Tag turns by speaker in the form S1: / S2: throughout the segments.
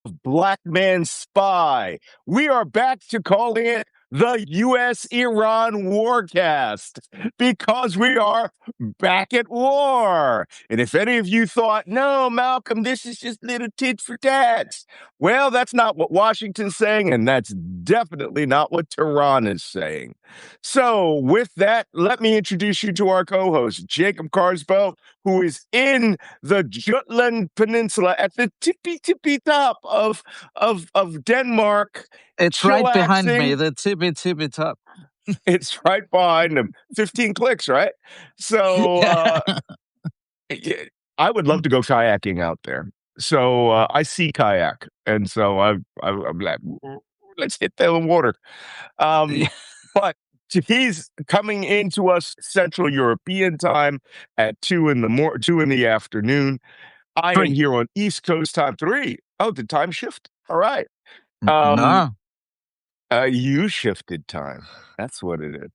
S1: Black Man Spy. We are back to calling it the U.S.-Iran Warcast because we are back at war. And if any of you thought, no, Malcolm, this is just little tit for tat, well, that's not what Washington's saying, and that's definitely not what Tehran is saying. So with that, let me introduce you to our co-host, Jacob Carswell, who is in the Jutland Peninsula at the tippy top of Denmark.
S2: It's right behind me,
S1: chillaxing.
S2: the tippy top.
S1: It's right behind him. 15 clicks, right? So I would love to go kayaking out there. So I see kayak, and so I'm like, let's hit the water. But he's coming into us Central European time at 2 in the afternoon. I am
S2: Three.
S1: here on East Coast time 3. Oh, the time shift? All right.
S2: No.
S1: You shifted time. That's what it is.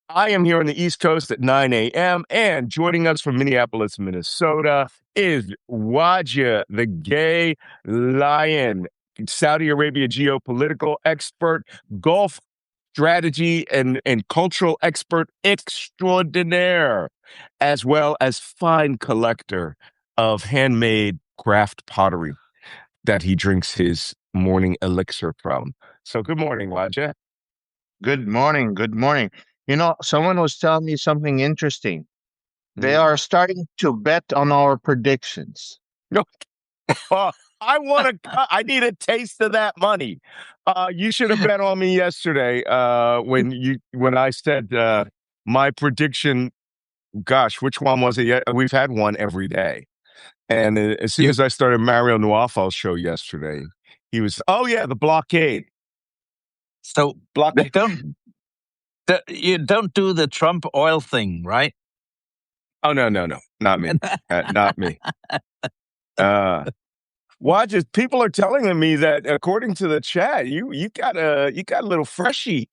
S1: I am here on the East Coast at 9 a.m. And joining us from Minneapolis, Minnesota is Wajeeh, the gay lion, Saudi Arabia geopolitical expert, Gulf strategy and cultural expert extraordinaire, as well as fine collector of handmade craft pottery that he drinks his morning elixir from. So good morning, Wajeeh.
S3: Good morning. Good morning. You know, someone was telling me something interesting. They are starting to bet on our predictions.
S1: No, I need a taste of that money. You should have bet on me yesterday when I said my prediction. Gosh, which one was it? Yeah, we've had one every day. And as soon as I started Mario Nawafal's show yesterday, he was, the blockade.
S2: So
S1: Blockade.
S2: you don't do the Trump oil thing, right?
S1: Oh, no, not me. Not me. Wajeeh, people are telling me that according to the chat, you got a little freshie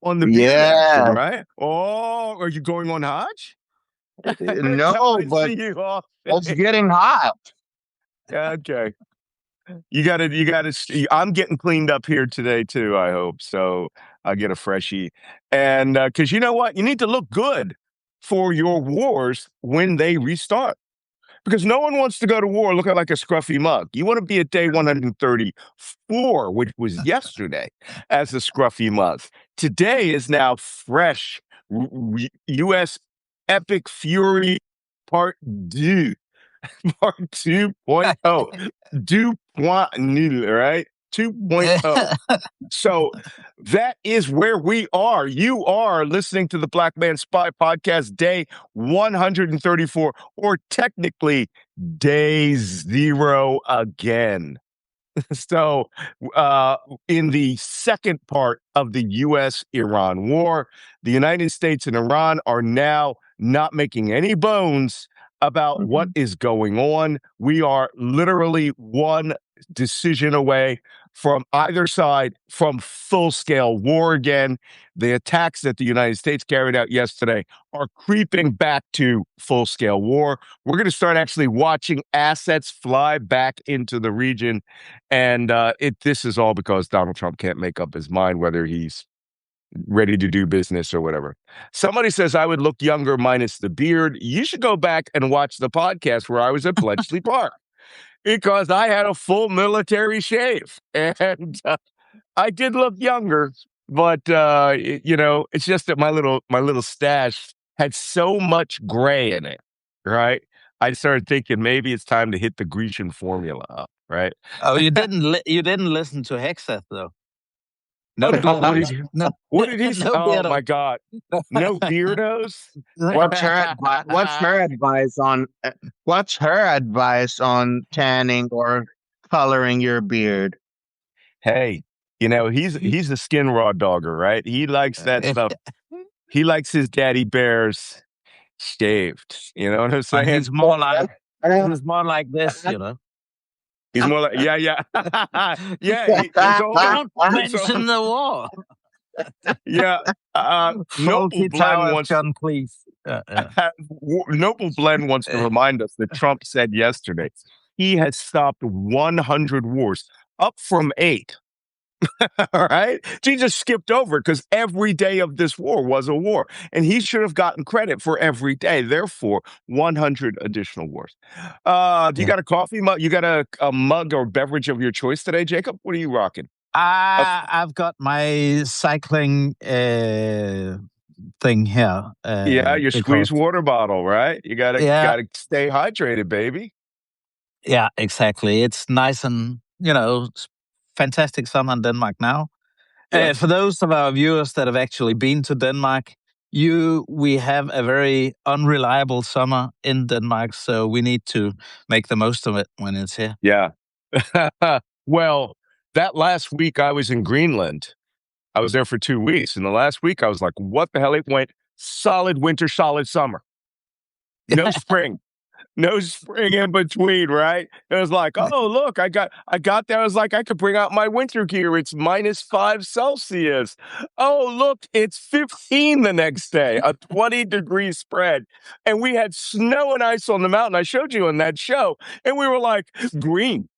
S1: on the beard action, right? Oh, are you going on Hajj?
S3: No, but it's getting hot.
S1: Okay. You gotta. I'm getting cleaned up here today too. I hope so. I'll get a freshie, and because you know what, you need to look good for your wars when they restart. Because no one wants to go to war looking like a scruffy mug. You want to be at day 134, which was yesterday, as a scruffy mug. Today is now fresh. U.S. Epic Fury Part 2. Part 2.0. 2.0, right? 2.0. So that is where we are. You are listening to the Black Man Spy podcast, day 134, or technically day 0 again. So in the second part of the U.S.-Iran war, the United States and Iran are now not making any bones about what is going on. We are literally one decision away from either side from full-scale war again. The attacks that the United States carried out yesterday are creeping back to full-scale war. We're going to start actually watching assets fly back into the region. And this is all because Donald Trump can't make up his mind whether he's ready to do business or whatever. Somebody says I would look younger minus the beard. You should go back and watch the podcast where I was at Bletchley Park, because I had a full military shave, and I did look younger. But it's just that my little stash had so much gray in it, right? I started thinking maybe it's time to hit the Grecian formula up, right?
S2: Oh, you didn't listen to Hexeth though.
S1: No, what did he say? Oh my God! No beardos.
S3: What's her advice on tanning or coloring your beard?
S1: Hey, he's a skin raw dogger, right? He likes that stuff. He likes his daddy bears shaved. You know what I'm saying?
S2: He's more like this, you know.
S1: He's more like, yeah.
S2: Don't mention the war.
S1: Yeah. Noble Blend wants
S2: please.
S1: Noble Blend wants to remind us that Trump said yesterday he has stopped 100 wars, up from 8. All right. He just skipped over it because every day of this war was a war. And he should have gotten credit for every day. Therefore, 100 additional wars. Do you
S2: Yeah.
S1: got a coffee mug? You got a mug or beverage of your choice today, Jacob? What are you rocking?
S2: I've got my cycling thing here.
S1: Yeah, your
S2: because
S1: squeeze water bottle, right? You gotta
S2: yeah,
S1: gotta stay hydrated, baby.
S2: yeah, exactly. It's nice and fantastic summer in Denmark now.
S1: Yeah.
S2: For those of our viewers that have actually been to Denmark, we have a very unreliable summer in Denmark, so we need to make the most of it when it's here.
S1: Yeah. Well, that last week I was in Greenland. I was there for 2 weeks. And the last week I was like, what the hell? It went solid winter, solid summer. No spring. No spring in between, right? It was like, oh, look, I got there. I was like, I could bring out my winter gear. It's -5 Celsius. Oh, look, it's 15 the next day, a 20-degree spread. And we had snow and ice on the mountain. I showed you in that show. And we were like, green.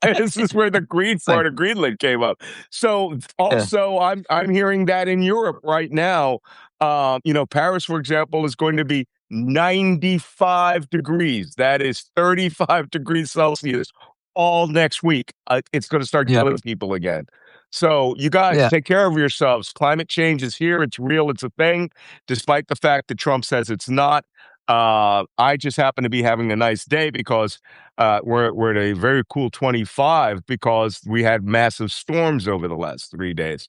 S1: This is where the green part of Greenland came up. So also, I'm hearing that in Europe right now. Paris, for example, is going to be 95 degrees. That is 35 degrees Celsius all next week. It's going to start killing people again. So you guys take care of yourselves. Climate change is here. It's real. It's a thing, despite the fact that Trump says it's not. I just happen to be having a nice day because we're at a very cool 25 because we had massive storms over the last 3 days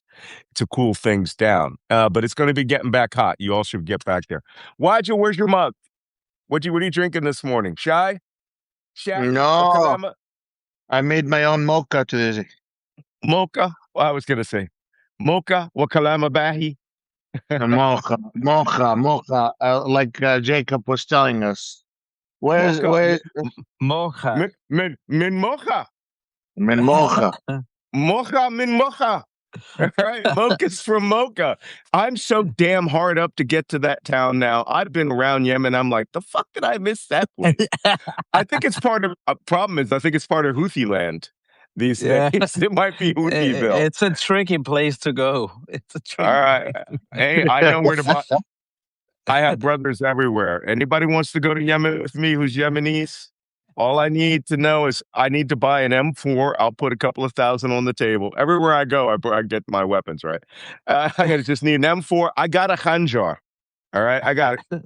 S1: to cool things down. But it's going to be getting back hot. You all should get back there. Wajeeh, where's your mug? What are you drinking this morning? Shy?
S3: No, I made my own mocha today.
S1: Mocha? Well, I was going to say mocha, wakalama bahi.
S3: Mocha. Like Jacob was telling us. Where's
S2: mocha?
S1: Min mocha.
S3: Min mocha.
S1: Mocha min mocha. Right? Mocha's from Mocha. I'm so damn hard up to get to that town now. I've been around Yemen. I'm like, the fuck did I miss that place? I think it's part of problem is I think it's part of Houthi land these days. It might be Houthiville.
S2: It's a tricky place to go. It's a tricky
S1: All right. Hey, I know where to buy. I have brothers everywhere. Anybody wants to go to Yemen with me who's Yemenis? All I need to know is I need to buy an M4. I'll put a couple of thousand on the table. Everywhere I go, I get my weapons, right? I just need an M4. I got a Khanjar. All right. I got a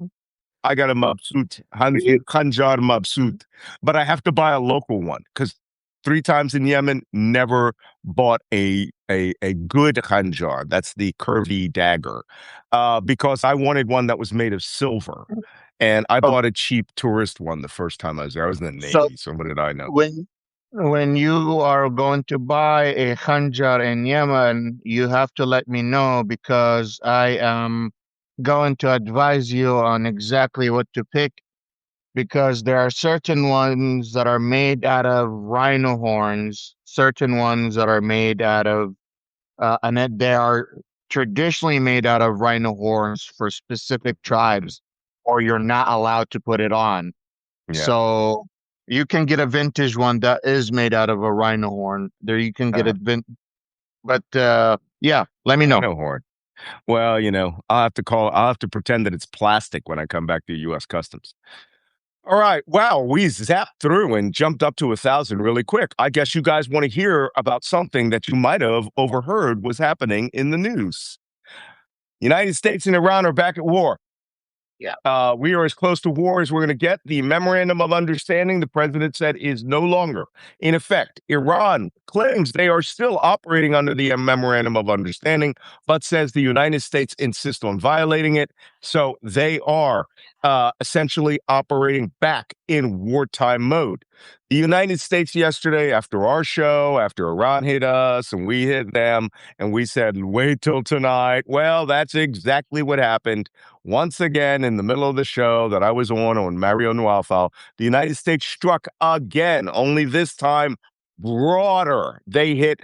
S1: Mabsut, Khanjar Mabsut. But I have to buy a local one because 3 times in Yemen, never bought a good Khanjar. That's the curvy dagger. Because I wanted one that was made of silver. And I bought a cheap tourist one the first time I was there. I was in the Navy, so what did I know?
S3: When you are going to buy a Khanjar in Yemen, you have to let me know because I am going to advise you on exactly what to pick because there are certain ones that are made out of rhino horns, certain ones that are made out of, and they are traditionally made out of rhino horns for specific tribes, or you're not allowed to put it on.
S1: Yeah.
S3: So you can get a vintage one that is made out of a rhino horn. There you can get it, but yeah, let me know.
S1: Rhino horn. Well, I'll have to pretend that it's plastic when I come back to U.S. Customs. All right. Wow. We zapped through and jumped up to 1,000 really quick. I guess you guys want to hear about something that you might have overheard was happening in the news. United States and Iran are back at war.
S3: Yeah.
S1: We are as close to war as we're going to get. The memorandum of understanding, the president said, is no longer in effect. Iran claims they are still operating under the memorandum of understanding, but says the United States insists on violating it. So they are essentially operating back in wartime mode. The United States yesterday, after our show, after Iran hit us and we hit them, and we said, wait till tonight. Well, that's exactly what happened. Once again, in the middle of the show that I was on Mario Nualfal, the United States struck again, only this time broader. They hit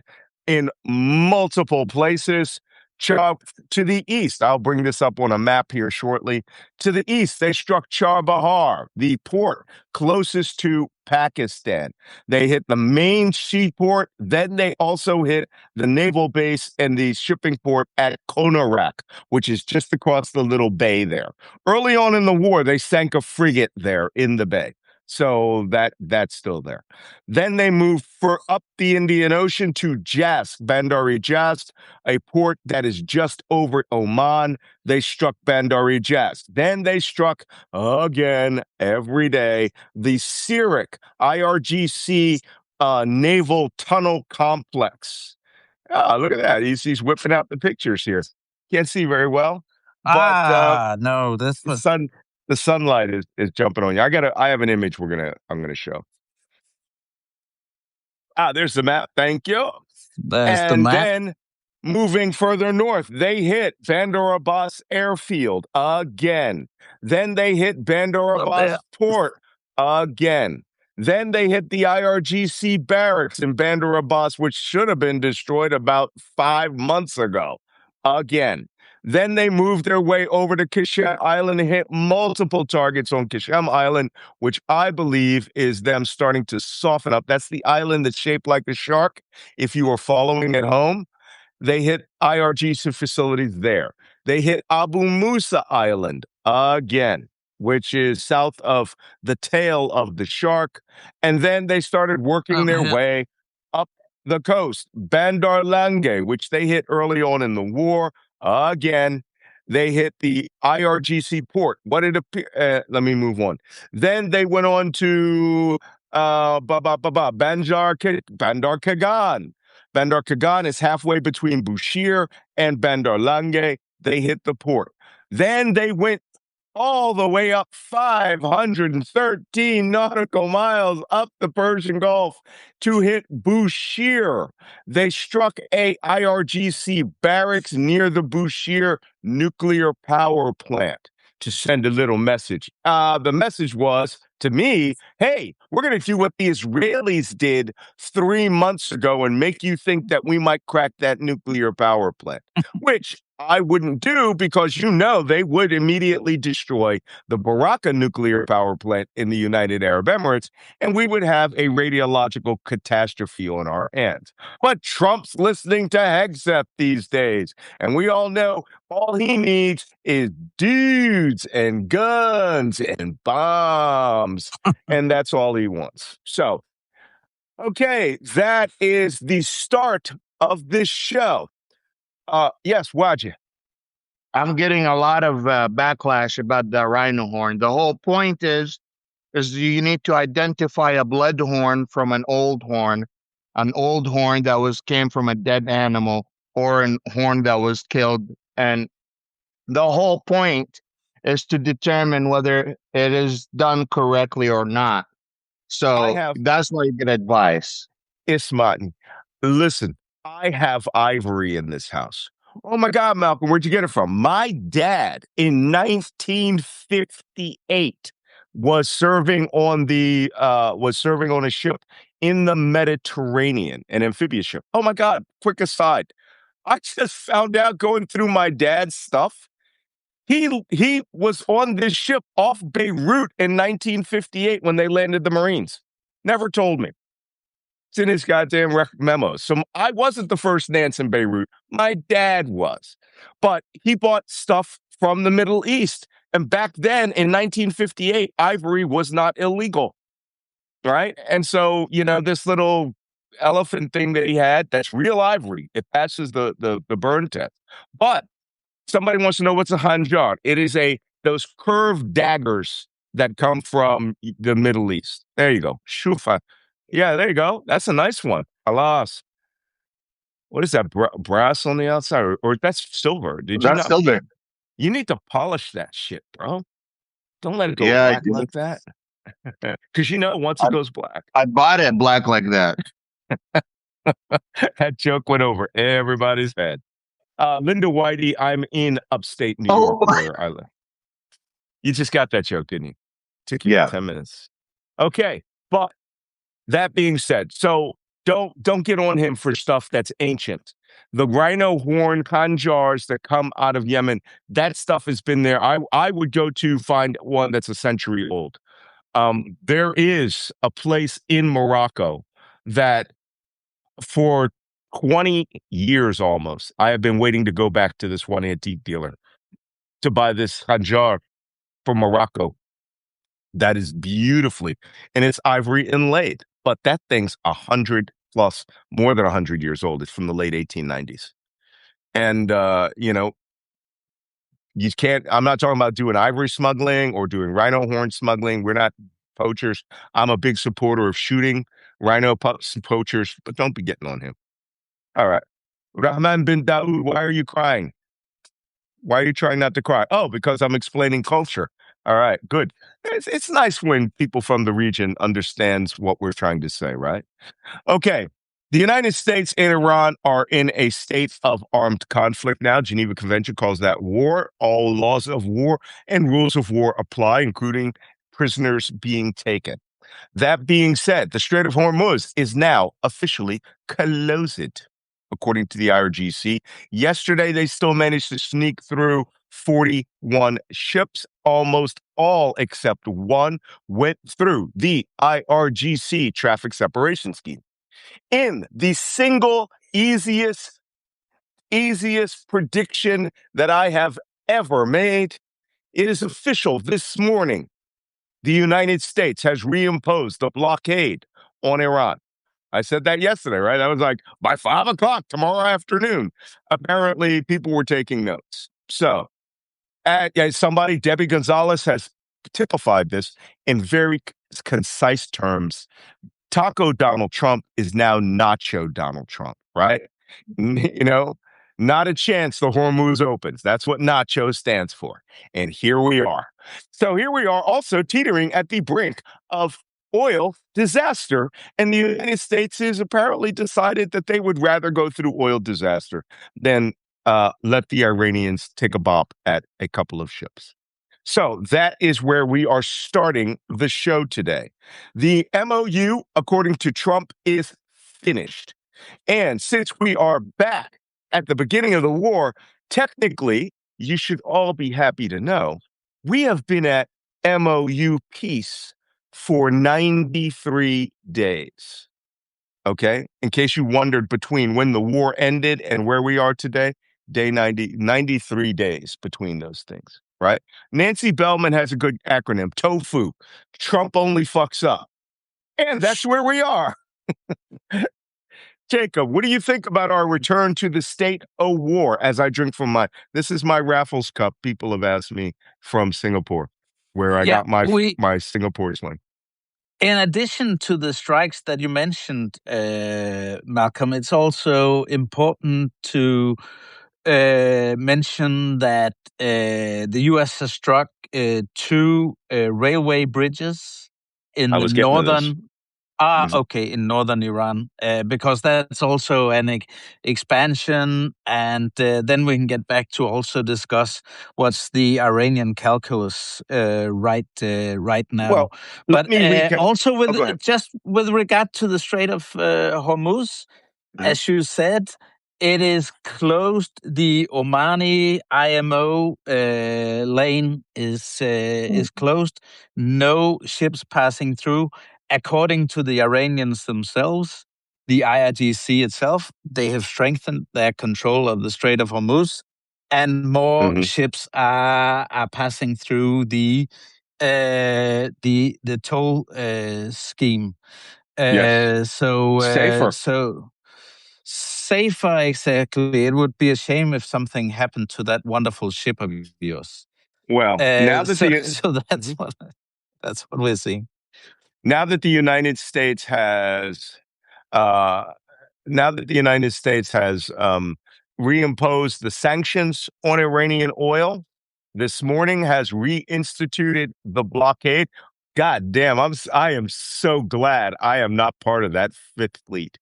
S1: in multiple places. To the east, I'll bring this up on a map here shortly. To the east, they struck Char Bahar, the port closest to Pakistan. They hit the main seaport. Then they also hit the naval base and the shipping port at Konarak, which is just across the little bay there. Early on in the war, they sank a frigate there in the bay. So that's still there. Then they moved up the Indian Ocean to Jask, Bandar-e Jask, a port that is just over Oman. They struck Bandar-e Jask. Then they struck again every day the Sirik IRGC naval tunnel complex. Look at that. He's whipping out the pictures here. Can't see very well, but
S2: no, this was
S1: the sunlight is jumping on you. I have an image I'm gonna show. There's the map. Thank you.
S2: there's the map.
S1: Then moving further north, they hit Bandar Abbas Airfield again. Then they hit Bandar Abbas Port again. Then they hit the IRGC barracks in Bandar Abbas, which should have been destroyed about 5 months ago. Again. Then they moved their way over to Kishem Island and hit multiple targets on Kishem Island, which I believe is them starting to soften up. That's the island that's shaped like a shark. If you are following at home, they hit IRGC facilities there. They hit Abu Musa Island again, which is south of the tail of the shark. And then they started working their way up the coast. Bandar Lange, which they hit early on in the war. Again, they hit the IRGC port. What did appear? Let me move on. Then they went on to Bandar Kagan. Bandar Kagan is halfway between Bushir and Bandar Lange. They hit the port. Then they went all the way up 513 nautical miles up the Persian Gulf to hit Bushir. They struck a IRGC barracks near the Bushir nuclear power plant to send a little message. The message was, to me, hey, we're going to do what the Israelis did 3 months ago and make you think that we might crack that nuclear power plant, which I wouldn't do because, they would immediately destroy the Baraka nuclear power plant in the United Arab Emirates, and we would have a radiological catastrophe on our hands. But Trump's listening to Hegseth these days, and we all know all he needs is dudes and guns and bombs, and that's all he wants. So, okay, that is the start of this show. Yes, Wajeeh.
S3: I'm getting a lot of backlash about the rhino horn. The whole point is you need to identify a blood horn from an old horn that came from a dead animal, or a horn that was killed. And the whole point is to determine whether it is done correctly or not. So that's why you get advice.
S1: Ismatin, listen, I have ivory in this house. Oh my God, Malcolm, where'd you get it from? My dad in 1958 was serving on a ship in the Mediterranean, an amphibious ship. Oh my God, quick aside. I just found out going through my dad's stuff. He was on this ship off Beirut in 1958 when they landed the Marines. Never told me. It's in his goddamn memos. So I wasn't the first Nance in Beirut. My dad was. But he bought stuff from the Middle East. And back then in 1958, ivory was not illegal. Right? And so, this little elephant thing that he had, that's real ivory. It passes the burn test. But somebody wants to know what's a hanjar. It is those curved daggers that come from the Middle East. There you go. Shufa. Yeah, there you go. That's a nice one. Alas. What is that? Brass on the outside? Or that's silver.
S3: That's silver.
S1: You need to polish that shit, bro. Don't let it go black like that. Because once it goes black.
S3: I bought it black like that.
S1: That joke went over everybody's head. Linda Whitey, I'm in upstate New York where I live. You just got that joke, didn't you? Took you 10 minutes. Okay, but that being said, so don't get on him for stuff that's ancient. The rhino horn khanjars that come out of Yemen, that stuff has been there. I would go to find one that's a century old. There is a place in Morocco that for 20 years almost, I have been waiting to go back to this one antique dealer to buy this Hajar from Morocco that is beautifully, and it's ivory inlaid, but that thing's 100 plus, more than 100 years old. It's from the late 1890s. And, you can't, I'm not talking about doing ivory smuggling or doing rhino horn smuggling. We're not poachers. I'm a big supporter of shooting poachers, but don't be getting on him. All right. Rahman bin Daoud, why are you crying? Why are you trying not to cry? Oh, because I'm explaining culture. All right, good. It's nice when people from the region understands what we're trying to say, right? Okay. The United States and Iran are in a state of armed conflict now. Geneva Convention calls that war. All laws of war and rules of war apply, including prisoners being taken. That being said, the Strait of Hormuz is now officially closed, according to the IRGC. Yesterday, they still managed to sneak through 41 ships. Almost all except one went through the IRGC traffic separation scheme. In the single easiest prediction that I have ever made, it is official this morning. The United States has reimposed the blockade on Iran. I said that yesterday, right? I was like, by 5 o'clock tomorrow afternoon. Apparently, people were taking notes. So, somebody, Debbie Gonzalez, has typified this in very concise terms. Taco Donald Trump is now Nacho Donald Trump, right? Not a chance the Hormuz opens. That's what Nacho stands for. And here we are. So here we are also teetering at the brink of oil disaster. And the United States has apparently decided that they would rather go through oil disaster than let the Iranians take a bop at a couple of ships. So that is where we are starting the show today. The MOU, according to Trump, is finished. And since we are back at the beginning of the war, technically, you should all be happy to know we have been at MOU peace for 93 days. Okay? In case you wondered between when the war ended and where we are today, day 90, 93 days between those things, right? Nancy Bellman has a good acronym, TOFU. Trump only fucks up. And that's where we are. Jacob, what do you think about our return to the state of war as I drink from this is my Raffles cup, people have asked me, from Singapore, where I got my Singapore sling.
S2: In addition to the strikes that you mentioned, Malcolm, it's also important to mention that the U.S. has struck 2 railway bridges in the northern. In northern Iran, because that's also an expansion, and then we can get back to also discuss what's the Iranian calculus right now.
S1: Well,
S2: but also just with regard to the Strait of Hormuz, as you said, it is closed. The Omani IMO lane is closed. No ships passing through. According to the Iranians themselves, the IRGC itself, they have strengthened their control of the Strait of Hormuz, and more ships are passing through the toll scheme. Safer, exactly. It would be a shame if something happened to that wonderful ship of yours.
S1: Well, now that
S2: that's what we're seeing.
S1: Now that the United States has, reimposed the sanctions on Iranian oil, this morning has reinstituted the blockade. God damn, I am so glad I am not part of that Fifth Fleet.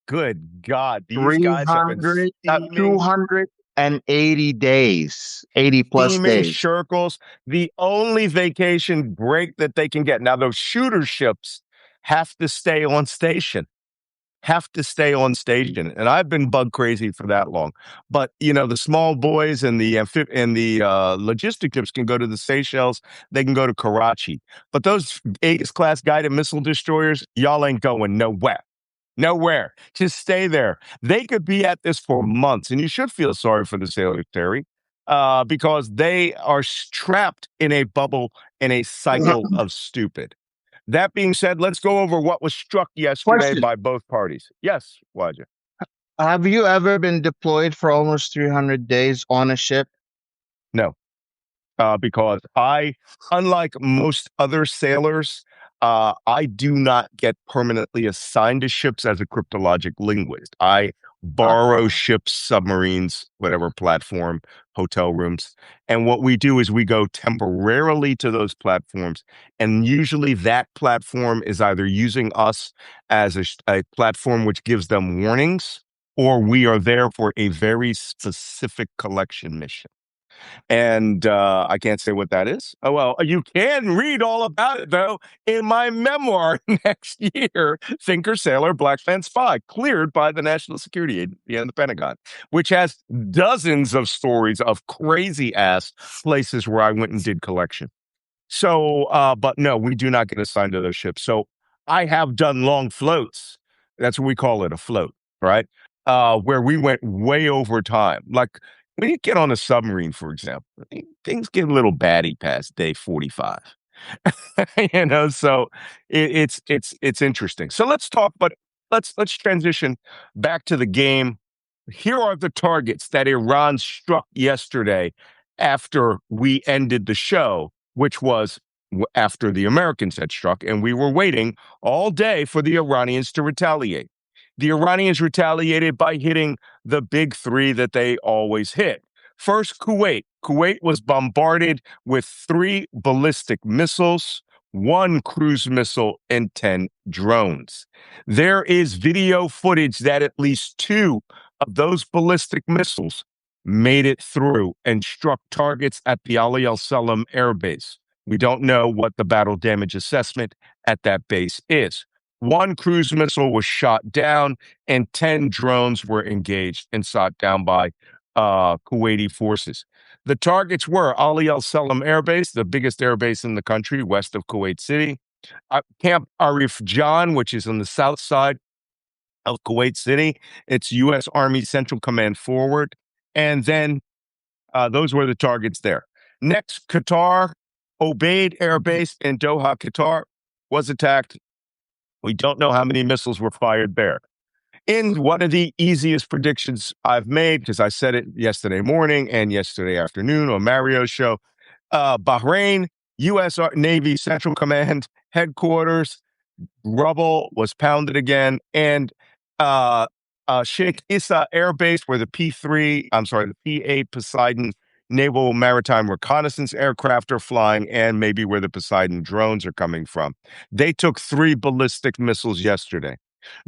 S1: Good God, these guys have been steaming
S3: 280 days, 80 plus days.
S1: Circles, the only vacation break that they can get. Now, those shooter ships have to stay on station. have to stay on station. And I've been bug crazy for that long. But, the small boys and the logistic ships can go to the Seychelles. They can go to Karachi. But those Aegis class guided missile destroyers, y'all ain't going nowhere. Nowhere. Just stay there. They could be at this for months. And you should feel sorry for the sailors, Terry, because they are trapped in a bubble, in a cycle of stupid. That being said, let's go over what was struck yesterday by both parties. Yes, Wajeeh.
S3: Have you ever been deployed for almost 300 days on a ship?
S1: No, because unlike most other sailors, I do not get permanently assigned to ships as a cryptologic linguist. I borrow ships, submarines, whatever platform, hotel rooms. And what we do is we go temporarily to those platforms. And usually that platform is either using us as a platform which gives them warnings, or we are there for a very specific collection mission. And I can't say what that is. Oh, well, you can read all about it, though, in my memoir next year, Thinker, Sailor, Black Man Spy, cleared by the National Security Agency and the Pentagon, which has dozens of stories of crazy-ass places where I went and did collection. So, but no, we do not get assigned to those ships. So I have done long floats. That's what we call it, a float, right? Where we went way over time. Like when you get on a submarine, for example, things get a little batty past day 45. So it's interesting. So let's talk, but let's transition back to the game. Here are the targets that Iran struck yesterday after we ended the show, which was after the Americans had struck, and we were waiting all day for the Iranians to retaliate. The Iranians retaliated by hitting the big three that they always hit. First, Kuwait. Kuwait was bombarded with 3 ballistic missiles, 1 cruise missile, and 10 drones. There is video footage that at least 2 of those ballistic missiles made it through and struck targets at the Ali al-Salam air base. We don't know what the battle damage assessment at that base is. 1 cruise missile was shot down and 10 drones were engaged and shot down by Kuwaiti forces. The targets were Ali al-Salam Air Base, the biggest air base in the country, west of Kuwait City, Camp Arif Jan, which is on the south side of Kuwait City. It's U.S. Army Central Command forward. And then those were the targets there. Next, Qatar, Obeid Air Base in Doha, Qatar, was attacked. We don't know how many missiles were fired there. In one of the easiest predictions I've made, because I said it yesterday morning and yesterday afternoon on Mario's show, Bahrain, U.S. Navy Central Command headquarters, rubble was pounded again, and Sheikh Issa Air Base, where the P-8 Poseidon Naval Maritime Reconnaissance aircraft are flying, and maybe where the Poseidon drones are coming from. They took 3 ballistic missiles yesterday.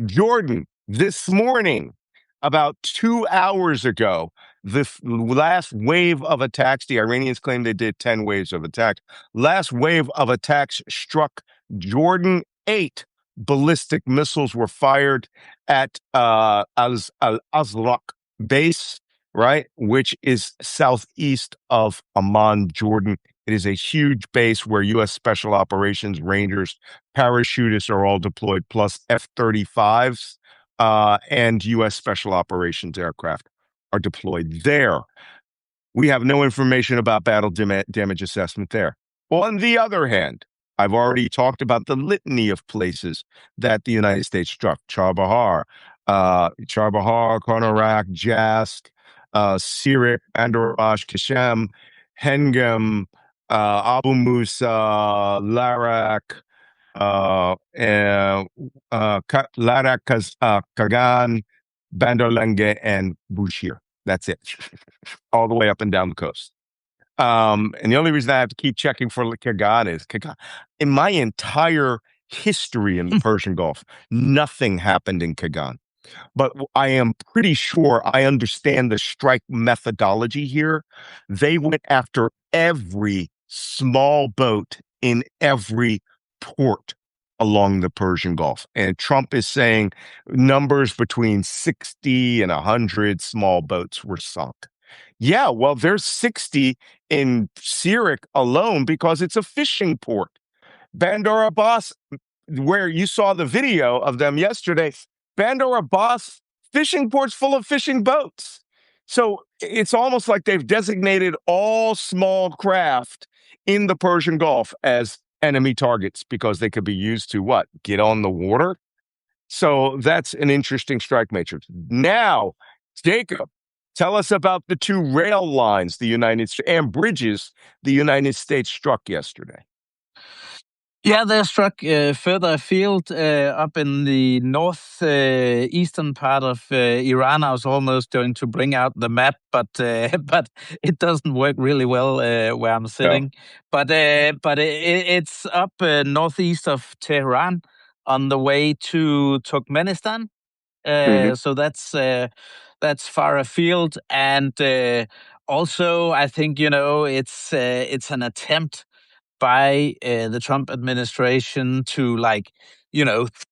S1: Jordan, this morning, about 2 hours ago, the last wave of attacks, the Iranians claim they did 10 waves of attacks. Last wave of attacks struck Jordan. 8 ballistic missiles were fired at Al-Azraq base, right, which is southeast of Amman, Jordan. It is a huge base where U.S. Special Operations Rangers, parachutists are all deployed, plus F-35s and U.S. Special Operations aircraft are deployed there. We have no information about battle damage assessment there. On the other hand, I've already talked about the litany of places that the United States struck. Charbahar, Karnarak, Jask, Sirik, Andarash, Kashem, Hengam, Abu Musa, Larak, Kagan, Bandar and Bushir. That's it. All the way up and down the coast. And the only reason I have to keep checking for Kagan is in my entire history in the Persian Gulf, nothing happened in Kagan. But I am pretty sure I understand the strike methodology here. They went after every small boat in every port along the Persian Gulf. And Trump is saying numbers between 60 and 100 small boats were sunk. Yeah, well, there's 60 in Syria alone because it's a fishing port. Bandar Abbas, where you saw the video of them yesterday, Bandar Abbas fishing ports full of fishing boats. So it's almost like they've designated all small craft in the Persian Gulf as enemy targets because they could be used to what? Get on the water? So that's an interesting strike matrix. Now, Jacob, tell us about the two rail lines the United States and bridges the United States struck yesterday.
S2: Yeah, they're struck further afield up in the northeastern part of Iran. I was almost going to bring out the map, but but it doesn't work really well where I'm sitting. No. But it's up northeast of Tehran on the way to Turkmenistan. So that's far afield, and also I think it's an attempt by the Trump administration to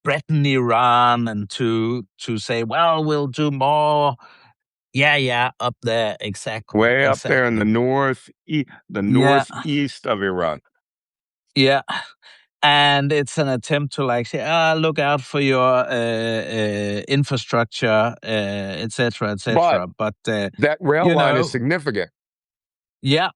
S2: threaten Iran and to say, well, we'll do more. Yeah, up there, exactly.
S1: Way up there in the northeast of Iran.
S2: Yeah. And it's an attempt to say, look out for your infrastructure, etc., etc. But
S1: that rail line is significant.
S2: Yeah.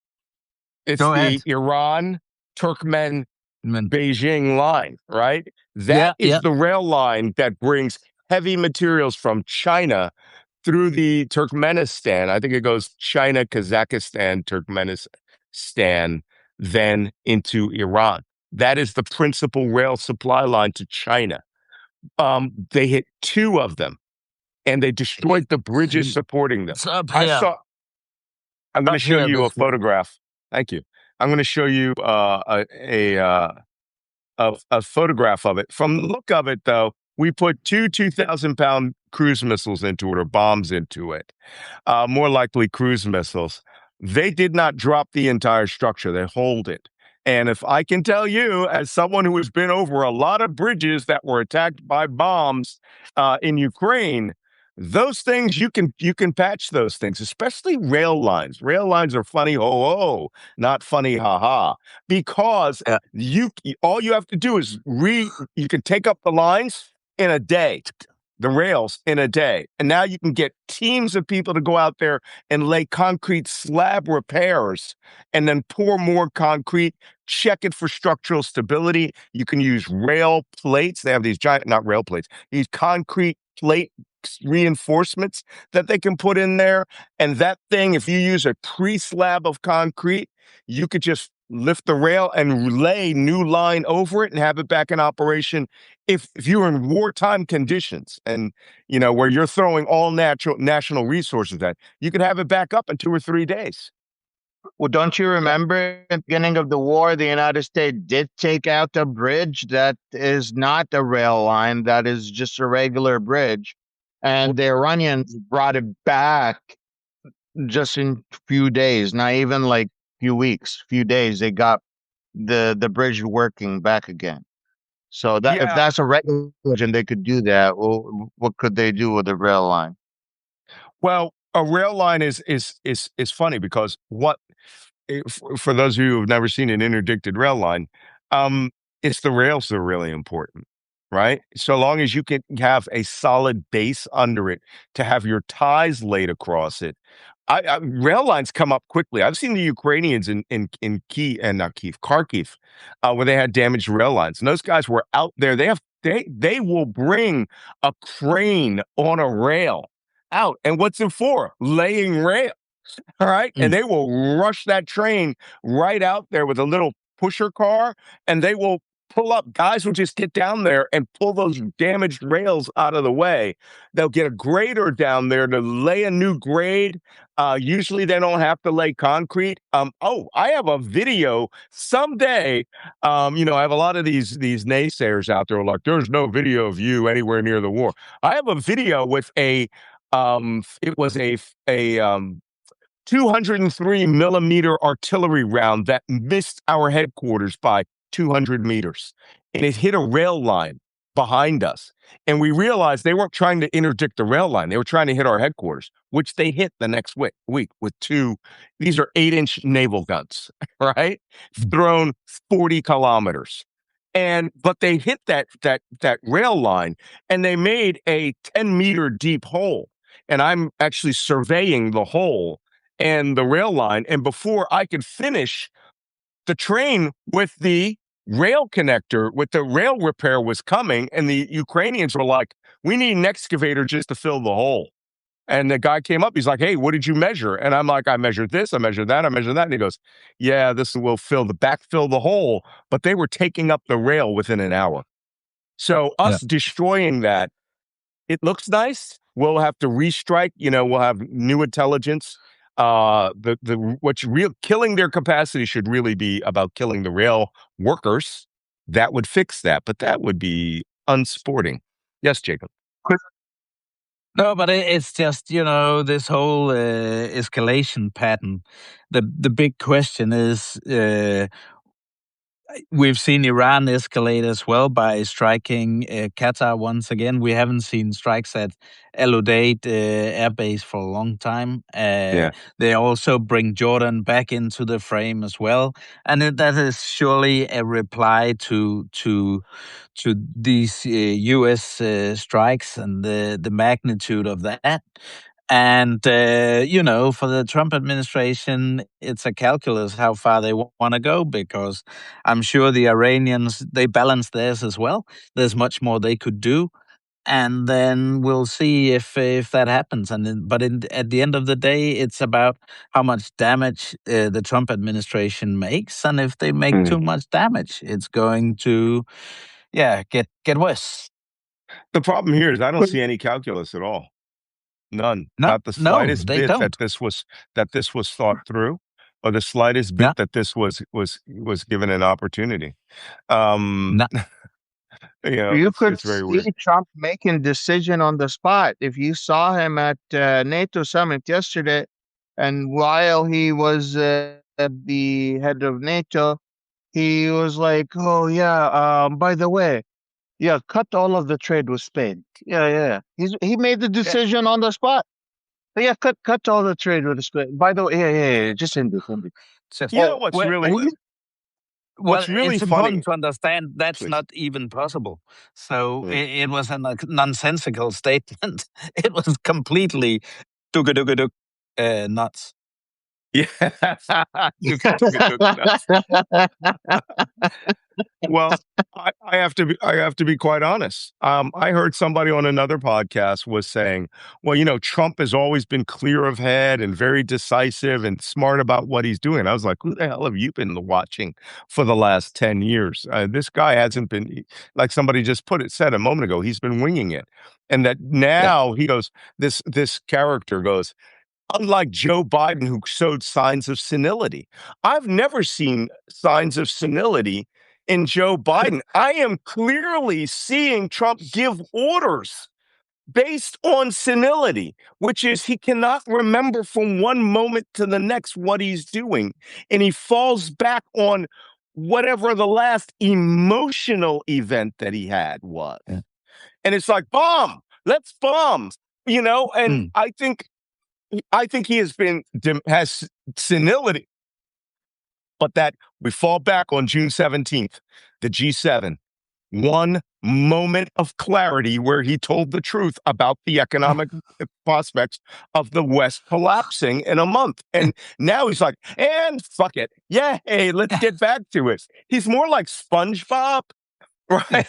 S1: It's the Iran Turkmen Beijing line, right? That is the rail line that brings heavy materials from China through the Turkmenistan. I think it goes China, Kazakhstan, Turkmenistan, then into Iran. That is the principal rail supply line to China. They hit two of them, and they destroyed the bridges supporting them. I'm going to show you a photograph. Thank you. I'm going to show you a photograph of it. From the look of it, though, we put two 2,000-pound cruise missiles into it, or bombs into it. More likely cruise missiles. They did not drop the entire structure. They hold it. And if I can tell you, as someone who has been over a lot of bridges that were attacked by bombs in Ukraine, those things you can patch those things, especially rail lines. Rail lines are funny, not funny, ha, because all you have to do is you can take up the lines in a day, the rails in a day, and now you can get teams of people to go out there and lay concrete slab repairs, and then pour more concrete. Check it for structural stability. You can use rail plates. They have these giant, not rail plates, these concrete plate reinforcements that they can put in there. And that thing, if you use a pre-slab of concrete, you could just lift the rail and lay new line over it and have it back in operation. If you're in wartime conditions and, where you're throwing all national resources at, you could have it back up in 2 or 3 days.
S3: Well, don't you remember at the beginning of the war, the United States did take out a bridge that is not a rail line, that is just a regular bridge. And the Iranians brought it back just in a few days, not even like few weeks, few days. They got the bridge working back again. So that if that's a regular bridge and they could do that, well, what could they do with a rail line?
S1: Well, a rail line is funny because for those of you who have never seen an interdicted rail line, it's the rails that are really important, right? So long as you can have a solid base under it to have your ties laid across it. Rail lines come up quickly. I've seen the Ukrainians in Kharkiv, where they had damaged rail lines, and those guys were out there. They will bring a crane on a rail out, and what's it for? Laying rail. All right. And they will rush that train right out there with a little pusher car, and they will pull up. Guys will just get down there and pull those damaged rails out of the way. They'll get a grader down there to lay a new grade. Usually they don't have to lay concrete. I have a video someday. I have a lot of these naysayers out there like, there's no video of you anywhere near the war. I have a video with it was a 203 millimeter artillery round that missed our headquarters by 200 meters, and it hit a rail line behind us. And we realized they weren't trying to interdict the rail line. They were trying to hit our headquarters, which they hit the next week with two. These are 8-inch naval guns, right? Thrown 40 kilometers. But they hit that rail line, and they made a 10-meter deep hole. And I'm actually surveying the hole and the rail line. And before I could finish, the train with the rail connector, with the rail repair was coming, and the Ukrainians were like, we need an excavator just to fill the hole. And the guy came up, he's like, hey, what did you measure? And I'm like, I measured this, I measured that, I measured that. And he goes, yeah, this will backfill the hole. But they were taking up the rail within an hour. So us destroying that, it looks nice. We'll have to restrike, we'll have new intelligence. Killing their capacity should really be about killing the rail workers. That would fix that, but that would be unsporting. Yes, Jacob.
S2: No, but it's just, this whole escalation pattern. The big question is, we've seen Iran escalate as well by striking Qatar once again. We haven't seen strikes at El Udeid air base for a long time. They also bring Jordan back into the frame as well, and that is surely a reply to these U.S. strikes and the magnitude of that. And, for the Trump administration, it's a calculus how far they want to go, because I'm sure the Iranians, they balance theirs as well. There's much more they could do. And then we'll see if that happens. At the end of the day, it's about how much damage the Trump administration makes. And if they make too much damage, it's going to, get worse.
S1: The problem here is I don't see any calculus at all. None. Not the slightest bit that this was thought through, or the slightest bit that this was given an opportunity.
S3: You could see Trump making decision on the spot. If you saw him at NATO summit yesterday, and while he was the head of NATO, he was like, "Oh yeah, by the way, cut all of the trade with Spain." Yeah. He made the decision on the spot. Yeah, cut all the trade with Spain. By the way, yeah. Just end it.
S2: What's really
S1: funny,
S2: important to understand that's not even possible. So it was a nonsensical statement. It was completely nuts.
S1: Yeah. Nuts. Well, I have to be quite honest. I heard somebody on another podcast was saying, well, Trump has always been clear of head and very decisive and smart about what he's doing. I was like, who the hell have you been watching for the last 10 years? This guy hasn't been, like somebody just said a moment ago, he's been winging it. And that now he goes, this character goes, unlike Joe Biden, who showed signs of senility. I've never seen signs of senility in Joe Biden. I am clearly seeing Trump give orders based on senility, which is he cannot remember from one moment to the next what he's doing. And he falls back on whatever the last emotional event that he had was. Yeah. And it's like, let's bomb, and I think he has senility, but that we fall back on June 17th, the G7, one moment of clarity where he told the truth about the economic prospects of the West collapsing in a month. And now he's like, and fuck it. Yeah, hey, let's get back to it. He's more like SpongeBob, right?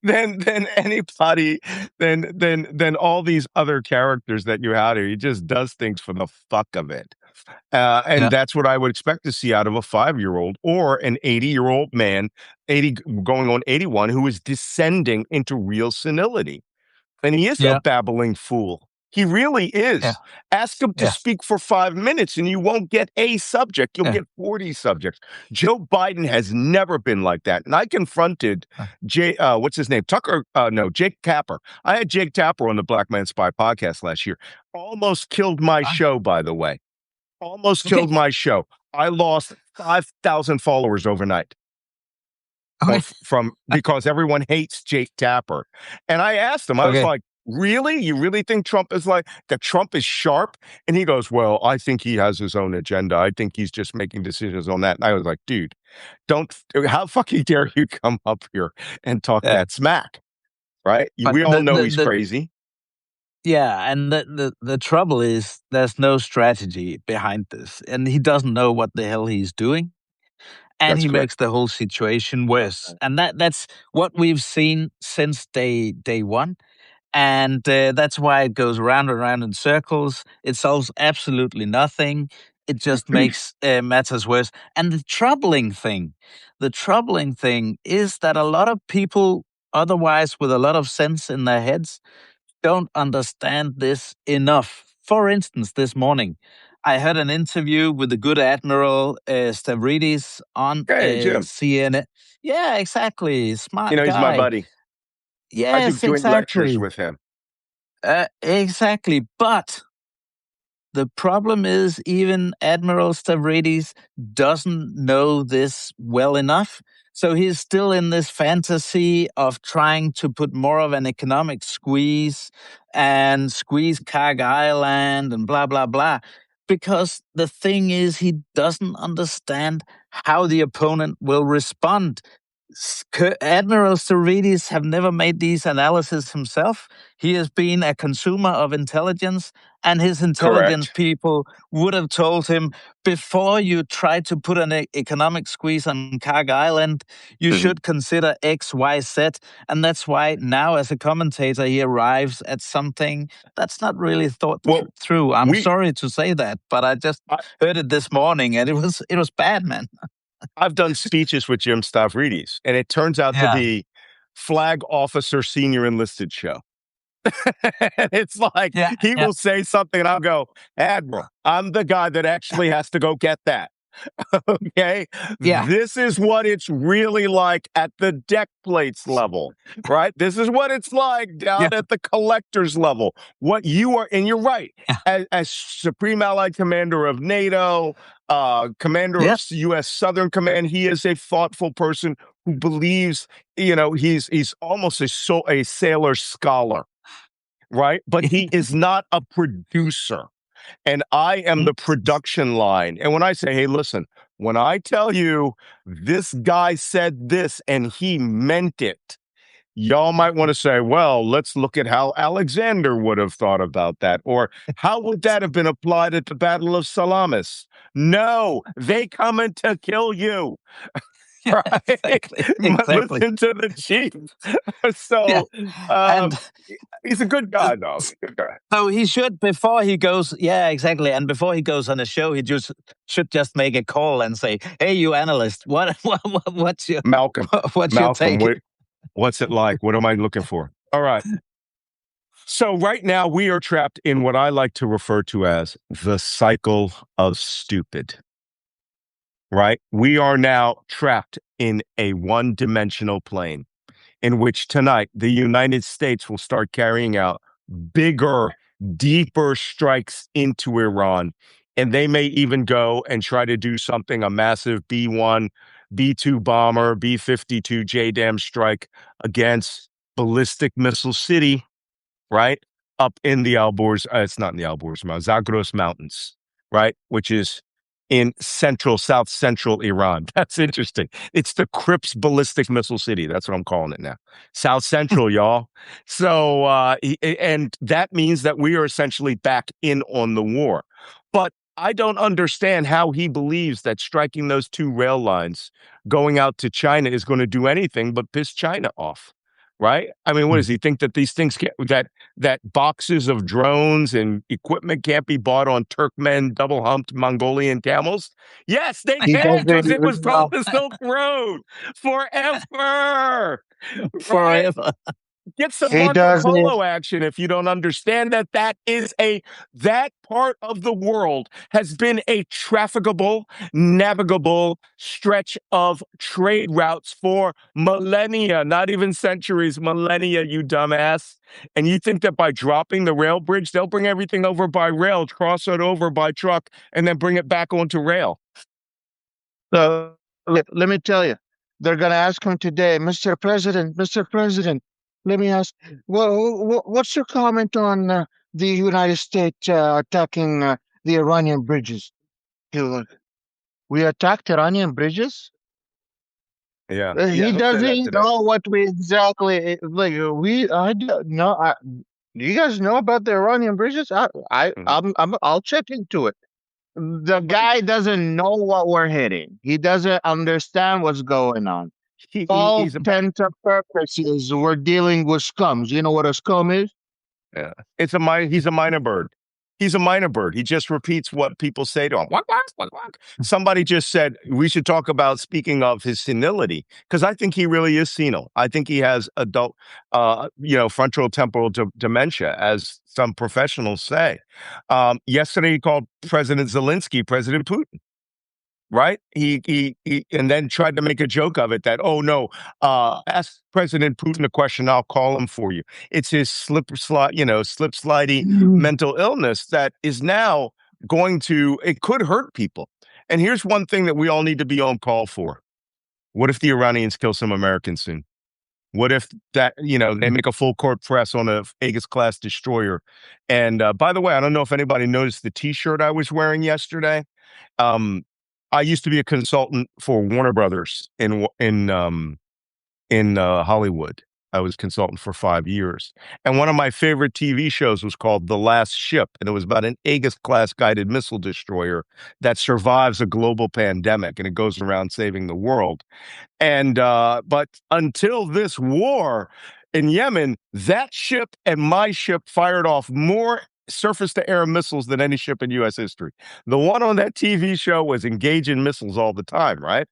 S1: than anybody, than all these other characters that you had here. He just does things for the fuck of it. That's what I would expect to see out of a 5-year-old or an 80-year-old man, 80 going on 81, who is descending into real senility. And he is a babbling fool. He really is. Yeah. Ask him to speak for 5 minutes and you won't get a subject. You'll get 40 subjects. Joe Biden has never been like that. And I confronted Jake Tapper. I had Jake Tapper on the Black Man Spy podcast last year. Almost killed my show, by the way. Almost killed my show. I lost 5,000 followers overnight. because everyone hates Jake Tapper. And I asked him, I was like, really? You really think Trump is sharp? And he goes, well, I think he has his own agenda. I think he's just making decisions on that. And I was like, dude, how fucking dare you come up here and talk that smack? Right? We all know he's crazy.
S2: Yeah, and the trouble is there's no strategy behind this, and he doesn't know what the hell he's doing, and he makes the whole situation worse. And that's what we've seen since day one, and that's why it goes round and round in circles. It solves absolutely nothing. It just makes matters worse. And the troubling thing is that a lot of people, otherwise with a lot of sense in their heads, don't understand this enough. For instance, this morning, I heard an interview with the good Admiral Stavridis on CNN. Yeah, exactly. Smart guy.
S1: He's my buddy.
S2: Yes,
S1: I do joint lectures with him.
S2: Exactly. But the problem is even Admiral Stavridis doesn't know this well enough. So he's still in this fantasy of trying to put more of an economic squeeze and squeeze Kag Island and blah, blah, blah. Because the thing is, he doesn't understand how the opponent will respond. Admiral Stavridis have never made these analyses himself. He has been a consumer of intelligence, and his intelligence people would have told him, before you try to put an economic squeeze on Kag Island, you should consider X, Y, Z. And that's why now, as a commentator, he arrives at something that's not really thought through. I'm sorry to say that, but I just heard it this morning, and it was bad, man.
S1: I've done speeches with Jim Stavridis, and it turns out to be flag officer senior enlisted show. It's like he will say something, and I'll go, Admiral, I'm the guy that actually has to go get that. Okay?
S2: Yeah.
S1: This is what it's really like at the deck plates level, right? This is what it's like down at the collector's level. What you are, and you're right, as Supreme Allied Commander of NATO, Commander of U.S. Southern Command, he is a thoughtful person who believes, he's almost a sailor scholar, right? But he is not a producer. And I am the production line. And when I say, hey, listen, when I tell you this guy said this and he meant it, y'all might want to say, well, let's look at how Alexander would have thought about that. Or how would that have been applied at the Battle of Salamis? No, they coming to kill you. Right?
S2: Exactly.
S1: Listen to the chief. So, and he's a good guy, though.
S2: So he should, before he goes, exactly. And before he goes on a show, he should just make a call and say, "Hey, you analyst, what's your
S1: Malcolm?
S2: What's your take?
S1: What's it like? What am I looking for?" All right. So right now we are trapped in what I like to refer to as the cycle of stupid. Right? We are now trapped in a one-dimensional plane in which tonight the United States will start carrying out bigger, deeper strikes into Iran. And they may even go and try to do something, a massive B-1, B-2 bomber, B-52 JDAM strike against Ballistic Missile City, right? Up in the it's not in the Zagros Mountains, right? Which is in south central Iran. That's interesting. It's the Crips Ballistic Missile City. That's what I'm calling it now. South central, y'all. So, and that means that we are essentially back in on the war. But I don't understand how he believes that striking those two rail lines going out to China is going to do anything but piss China off. Right? I mean, what does he think that these things that boxes of drones and equipment can't be bought on Turkmen double-humped Mongolian camels? Yes, they can, because it was from the Silk Road forever.
S2: Forever.
S1: Get some Marco Polo action if you don't understand that part of the world has been a trafficable, navigable stretch of trade routes for millennia, not even centuries, millennia, you dumbass. And you think that by dropping the rail bridge, they'll bring everything over by rail, cross it over by truck, and then bring it back onto rail.
S3: So let me tell you, They're going to ask him today, Mr. President, let me ask, what's your comment on the United States attacking the Iranian bridges? We attacked Iranian bridges?
S1: Yeah.
S3: He
S1: He'll say that
S3: doesn't
S1: today.
S3: know what we exactly like. I don't know. Do you guys know about the Iranian bridges?
S1: Mhm.
S3: I'll check into it. The guy doesn't know what we're hitting. He doesn't understand what's going on. All
S1: He's a
S3: intents and purposes, we're dealing with scums. You know what a scum is?
S1: Yeah. He's a minor bird. He's a minor bird. He just repeats what people say to him. Walk, walk, walk, walk. Somebody just said we should talk about, speaking of his senility, because I think he really is senile. I think he has adult, frontal temporal dementia, as some professionals say. Yesterday, he called President Zelensky President Putin. Right? He and then tried to make a joke of it that, oh no, ask President Putin a question, I'll call him for you. It's his slip slidey mental illness that is now it could hurt people. And here's one thing that we all need to be on call for. What if the Iranians kill some Americans soon? What if they make a full court press on a Aegis class destroyer? And by the way, I don't know if anybody noticed the T-shirt I was wearing yesterday. I used to be a consultant for Warner Brothers in Hollywood. I was consultant for 5 years. And one of my favorite TV shows was called The Last Ship. And it was about an Aegis class guided missile destroyer that survives a global pandemic and it goes around saving the world. And but until this war in Yemen, that ship and my ship fired off more surface to air missiles than any ship in U.S. history. The one on that TV show was engaging missiles all the time, right?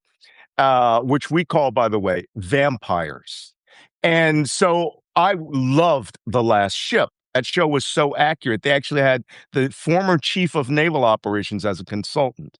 S1: Which we call, by the way, vampires. And so I loved The Last Ship. That show was so accurate. They actually had the former chief of naval operations as a consultant.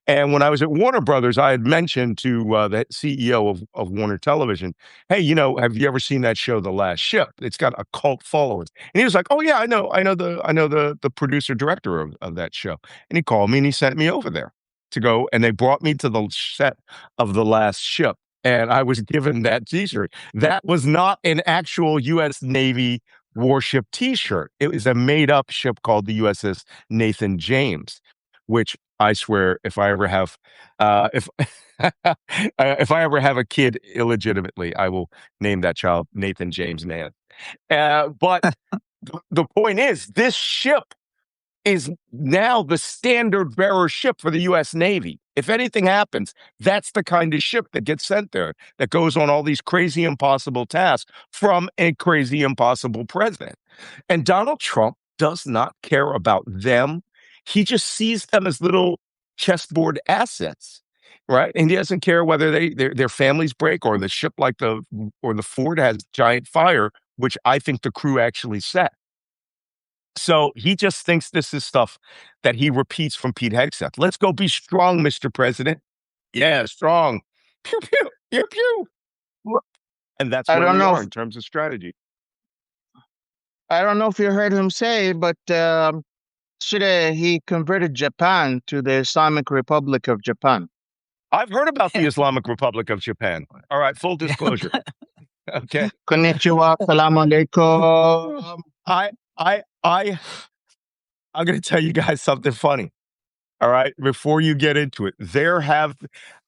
S1: And when I was at Warner Brothers, I had mentioned to the CEO of Warner Television, hey, have you ever seen that show, The Last Ship? It's got a cult following. And he was like, oh yeah, I know the producer director of that show. And he called me and he sent me over there to go, and they brought me to the set of The Last Ship. And I was given that T-shirt. That was not an actual U.S. Navy warship T-shirt. It was a made-up ship called the USS Nathan James, which I swear, if I ever have, if if I ever have a kid illegitimately, I will name that child Nathan James Man. But the point is, this ship is now the standard bearer ship for the U.S. Navy. If anything happens, that's the kind of ship that gets sent there, that goes on all these crazy, impossible tasks from a crazy, impossible president. And Donald Trump does not care about them. He just sees them as little chessboard assets, right? And he doesn't care whether their families break or the ship or the Ford has giant fire, which I think the crew actually set. So he just thinks this is stuff that he repeats from Pete Hegseth. Let's go be strong, Mr. President. Yeah, strong. Pew, pew, pew, pew. And that's
S3: I
S1: where
S3: don't
S1: we
S3: know.
S1: are in terms of strategy.
S3: I don't know if you heard him say, but today he converted Japan to the Islamic Republic of Japan.
S1: I've heard about the Islamic Republic of Japan. All right, full disclosure. Okay.
S3: Konnichiwa, salaam alaikum.
S1: I'm going to tell you guys something funny. All right, before you get into it,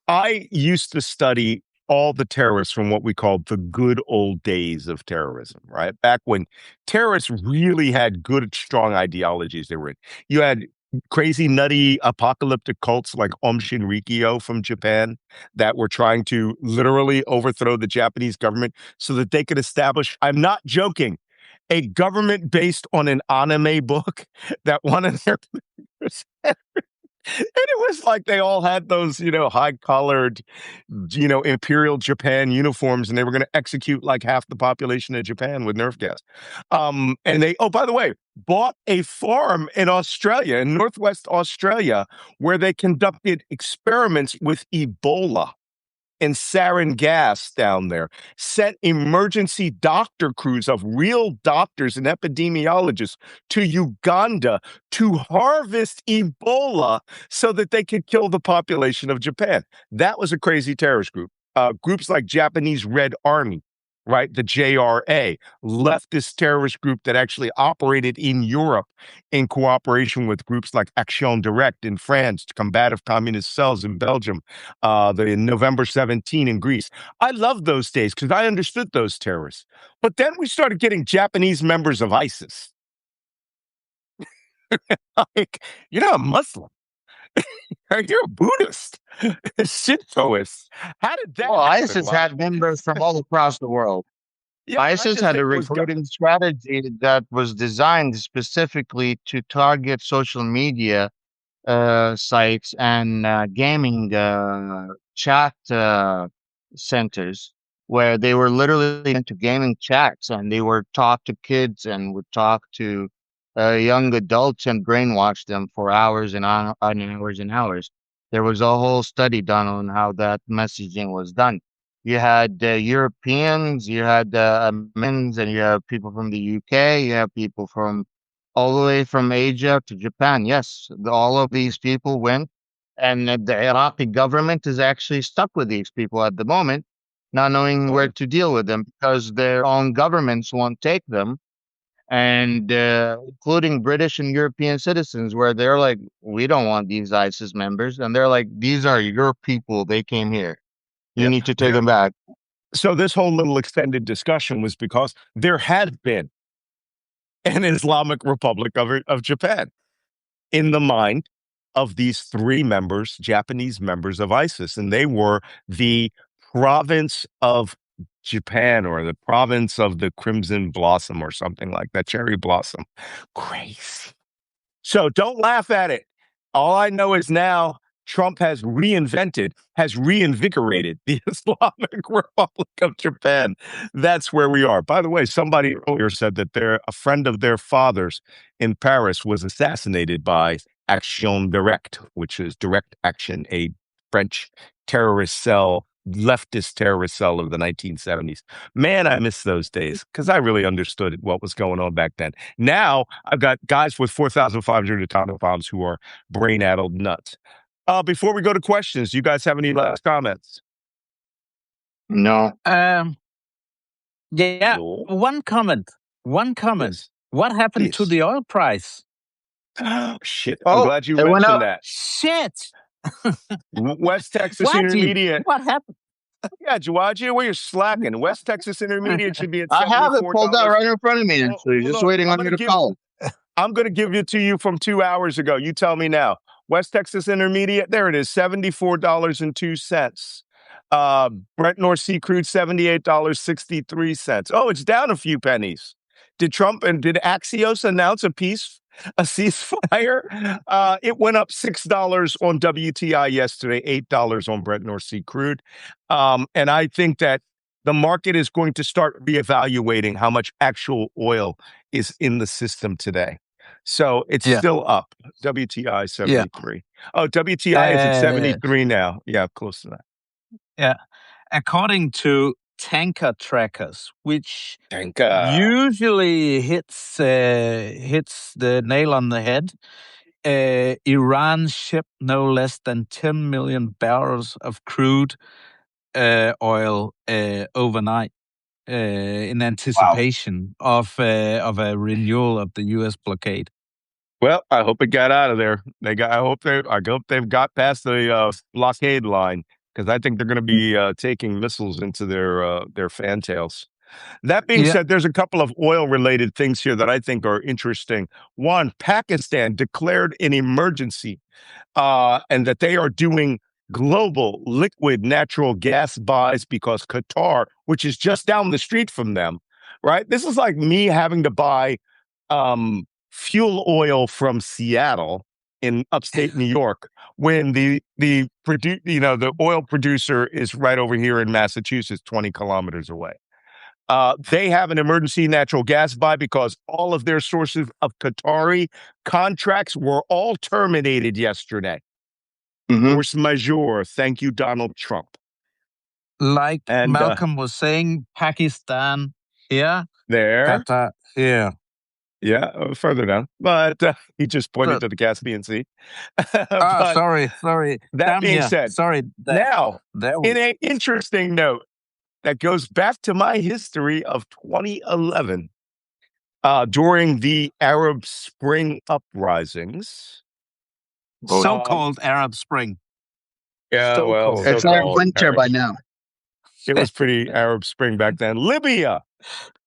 S1: I used to study all the terrorists from what we called the good old days of terrorism, right? Back when terrorists really had good, strong ideologies they were in. You had crazy, nutty, apocalyptic cults like Aum Shinrikyo from Japan that were trying to literally overthrow the Japanese government so that they could establish, I'm not joking, a government based on an anime book that one of their and it was like they all had those, high-collared, Imperial Japan uniforms, and they were going to execute like half the population of Japan with nerve gas. And they, oh, by the way, bought a farm in Australia, in Northwest Australia, where they conducted experiments with Ebola and sarin gas down there, sent emergency doctor crews of real doctors and epidemiologists to Uganda to harvest Ebola so that they could kill the population of Japan. That was a crazy terrorist group. groups like Japanese Red Army, right? The JRA, leftist terrorist group that actually operated in Europe in cooperation with groups like Action Directe in France, combative communist cells in Belgium, the November 17 in Greece. I loved those days because I understood those terrorists. But then we started getting Japanese members of ISIS. Like, you're not a Muslim. You're a Buddhist, a Shintoist. How did that
S3: Well,
S1: happen?
S3: ISIS had members from all across the world.
S1: Yeah, I
S3: ISIS
S1: just
S3: had
S1: think
S3: a
S1: it was
S3: recruiting strategy that was designed specifically to target social media sites and gaming chat centers where they were literally into gaming chats and they were taught to kids and would talk to young adults and brainwash them for hours and hours and hours. There was a whole study done on how that messaging was done. You had Europeans, you had Americans, and you have people from the UK, you have people from all the way from Asia to Japan. Yes, all of these people went, and the Iraqi government is actually stuck with these people at the moment, not knowing where to deal with them because their own governments won't take them, and including British and European citizens, where they're like, we don't want these ISIS members, and they're like, these are your people. They came here. You
S1: yeah.
S3: need to take them back.
S1: So this whole little extended discussion was because there had been an Islamic Republic of Japan in the mind of these three members, Japanese members of ISIS, and they were the province of Japan or the province of the Crimson Blossom or something like that, cherry blossom. Crazy. So don't laugh at it. All I know is now Trump has reinvigorated the Islamic Republic of Japan. That's where we are. By the way, somebody earlier said that a friend of their father's in Paris was assassinated by Action Directe, which is Direct Action, a French terrorist cell, leftist terrorist cell of the 1970s. Man, I miss those days because I really understood what was going on back then. Now I've got guys with 4,500 atomic bombs who are brain-addled nuts. Before we go to questions, do you guys have any last comments?
S3: No.
S2: Yeah.
S1: No.
S2: One comment.
S1: Yes.
S2: What happened
S1: Please.
S2: to the oil price?
S1: Oh, shit. I'm glad you
S3: it went
S1: mentioned
S3: up.
S1: that.
S2: Shit.
S1: West Texas
S2: Wajeeh,
S1: Intermediate.
S2: what happened?
S1: Yeah, Wajeeh, where you're slacking. West Texas Intermediate should be at
S3: I have it
S1: $74.
S3: pulled out right in front of me,
S1: Well,
S3: actually, just
S1: look,
S3: waiting on you to call.
S1: I'm going to give it to you from 2 hours ago. You tell me now. West Texas Intermediate, there it is, $74.02. Brent North Sea crude, $78.63. Oh, it's down a few pennies. Did Axios announce a ceasefire? It went up $6 on WTI yesterday, $8 on Brent North Sea crude. And I think that the market is going to start reevaluating how much actual oil is in the system today. So it's still up. WTI 73. Oh, WTI is at 73 now. Yeah, close to that.
S2: Yeah. According to tanker trackers, which usually hits the nail on the head, Iran shipped no less than 10 million barrels of crude oil overnight in anticipation of a renewal of the U.S. blockade.
S1: Well, I hope it got out of there. I hope they've got past the blockade line because I think they're going to be taking missiles into their fantails. That being said, there's a couple of oil-related things here that I think are interesting. One, Pakistan declared an emergency and that they are doing global liquid natural gas buys because Qatar, which is just down the street from them, right? This is like me having to buy fuel oil from Seattle in upstate New York when the oil producer is right over here in Massachusetts, 20 kilometers away. They have an emergency natural gas buy because all of their sources of Qatari contracts were all terminated yesterday. Force majeure. Thank you, Donald Trump.
S2: Like Malcolm was saying, Pakistan here,
S1: there,
S2: Qatar here.
S1: Yeah, further down. But he just pointed to the Caspian Sea.
S2: But sorry.
S1: That
S2: down
S1: being
S2: here.
S1: said,
S2: sorry.
S1: Now, in an interesting note that goes back to my history of 2011, during the Arab Spring uprisings.
S2: So-called Arab Spring.
S1: Yeah,
S2: so
S1: well,
S2: cold.
S4: It's our winter by now.
S1: It was pretty Arab Spring back then. Libya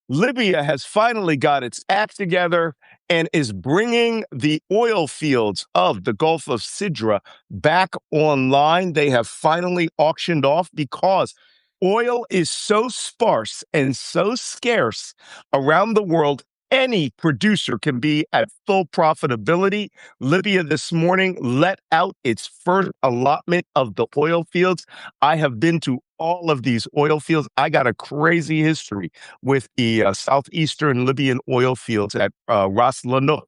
S1: has finally got its act together and is bringing the oil fields of the Gulf of Sidra back online. They have finally auctioned off because oil is so sparse and so scarce around the world. Any producer can be at full profitability. Libya this morning let out its first allotment of the oil fields. I have been to all of these oil fields. I got a crazy history with the southeastern Libyan oil fields at Ras Lanuf,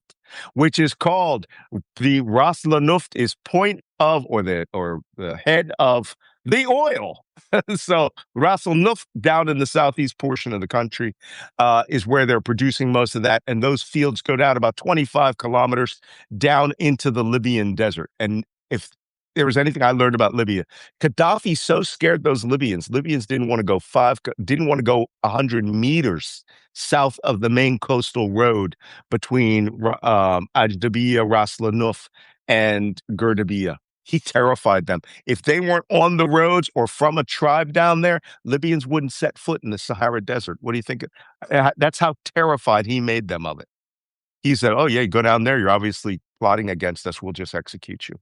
S1: which is called the Ras Lanuf is point of or the head of the oil. So Ras Lanuf down in the southeast portion of the country is where they're producing most of that, and those fields go down about 25 kilometers down into the Libyan desert. And if there was anything I learned about Libya, Gaddafi so scared those Libyans. Libyans didn't want to go 100 meters south of the main coastal road between Ajdabiya, Ras Lanuf, and Gurdabiya. He terrified them. If they weren't on the roads or from a tribe down there, Libyans wouldn't set foot in the Sahara Desert. What do you think? That's how terrified he made them of it. He said, "Oh, yeah, go down there. You're obviously plotting against us. We'll just execute you."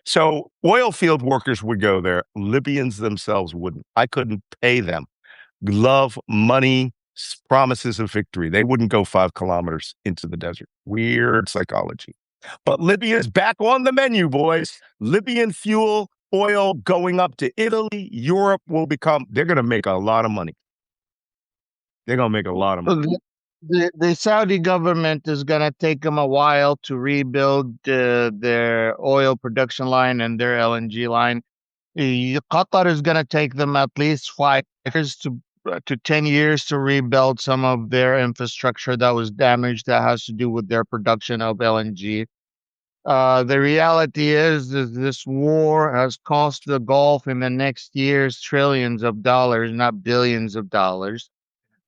S1: So oil field workers would go there. Libyans themselves wouldn't. I couldn't pay them. Love, money, promises of victory. They wouldn't go 5 kilometers into the desert. Weird psychology. But Libya's back on the menu, boys. Libyan fuel, oil going up to Italy. Europe will they're going to make a lot of money. They're going to make a lot of money.
S3: The Saudi government is going to take them a while to rebuild their oil production line and their LNG line. Qatar is going to take them at least 5 years to 10 years to rebuild some of their infrastructure that was damaged that has to do with their production of LNG. The reality is this war has cost the Gulf in the next years trillions of dollars, not billions of dollars.